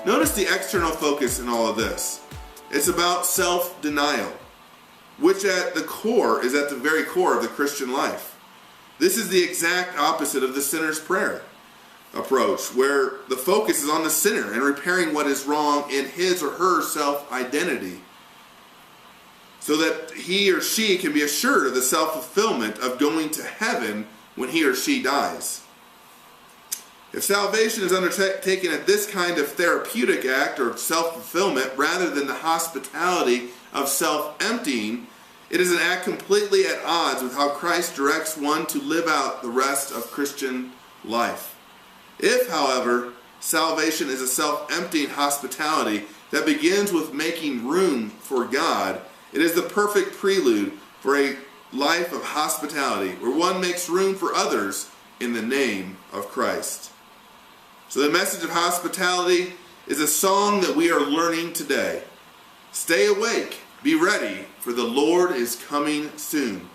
Notice the external focus in all of this. It's about self-denial, which at the very core of the Christian life. This is the exact opposite of the sinner's prayer approach, where the focus is on the sinner and repairing what is wrong in his or her self-identity, so that he or she can be assured of the self-fulfillment of going to heaven when he or she dies. If salvation is undertaken at this kind of therapeutic act or self-fulfillment rather than the hospitality of self-emptying, it is an act completely at odds with how Christ directs one to live out the rest of Christian life. If, however, salvation is a self-emptying hospitality that begins with making room for God, it is the perfect prelude for a life of hospitality where one makes room for others in the name of Christ. So the message of hospitality is a song that we are learning today. Stay awake, be ready, for the Lord is coming soon.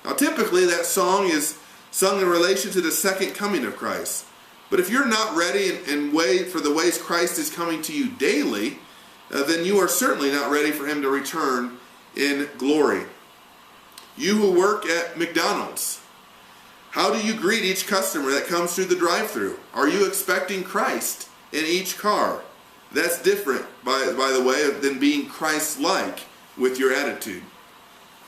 Now typically that song is sung in relation to the second coming of Christ. But if you're not ready and wait for the ways Christ is coming to you daily, then you are certainly not ready for him to return in glory. You who work at McDonald's, how do you greet each customer that comes through the drive-thru? Are you expecting Christ in each car? That's different, by the way, than being Christ-like with your attitude.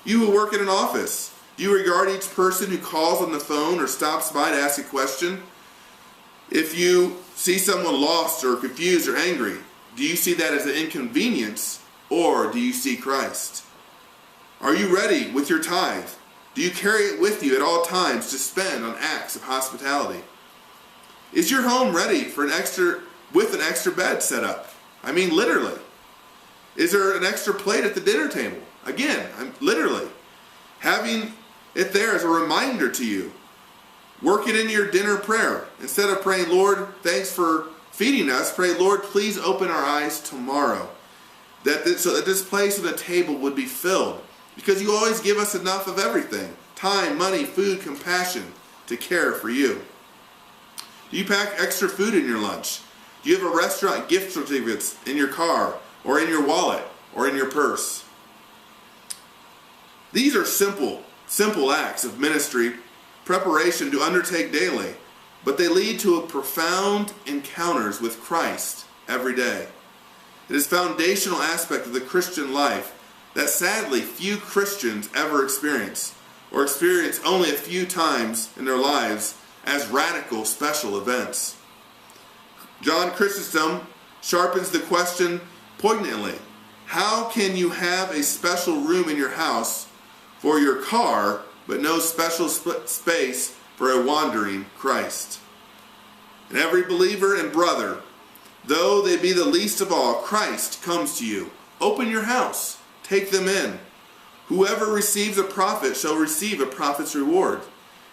You who work in an office, do you regard each person who calls on the phone or stops by to ask a question? If you see someone lost or confused or angry, do you see that as an inconvenience, or do you see Christ? Are you ready with your tithe? Do you carry it with you at all times to spend on acts of hospitality? Is your home ready for an extra bed set up? I mean, literally. Is there an extra plate at the dinner table? Again, literally. Having it there as a reminder to you. Work it into your dinner prayer. Instead of praying, Lord, thanks for feeding us, pray, Lord, please open our eyes tomorrow. So that this place on the table would be filled. Because you always give us enough of everything. Time, money, food, compassion to care for you. Do you pack extra food in your lunch? Do you have a restaurant gift certificates in your car, or in your wallet, or in your purse? These are simple acts of ministry preparation to undertake daily, but they lead to a profound encounters with Christ every day. It is a foundational aspect of the Christian life that sadly few Christians ever experience, or experience only a few times in their lives as radical special events. John Chrysostom sharpens the question poignantly. How can you have a special room in your house for your car, but no special space for a wandering Christ? And every believer and brother, though they be the least of all, Christ comes to you. Open your house. Take them in. Whoever receives a prophet shall receive a prophet's reward.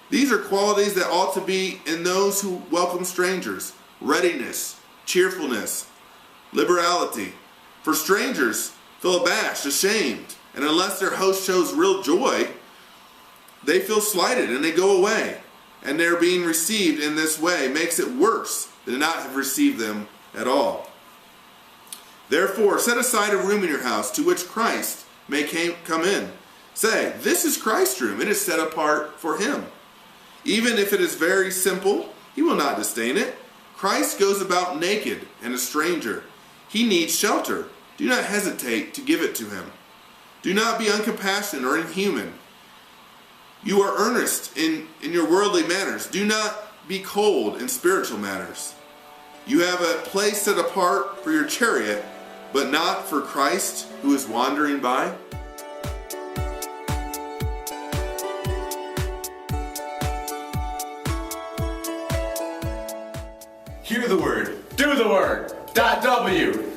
These are qualities that ought to be in those who welcome strangers. Readiness, cheerfulness, liberality. For strangers feel abashed, ashamed, and unless their host shows real joy, they feel slighted and they go away. And their being received in this way makes it worse than not have received them at all. Therefore, set aside a room in your house to which Christ may come in. Say, this is Christ's room. It is set apart for him. Even if it is very simple, he will not disdain it. Christ goes about naked and a stranger. He needs shelter. Do not hesitate to give it to him. Do not be uncompassionate or inhuman. You are earnest in your worldly manners. Do not be cold in spiritual matters. You have a place set apart for your chariot, but not for Christ who is wandering by. Hear the word, do the word. .w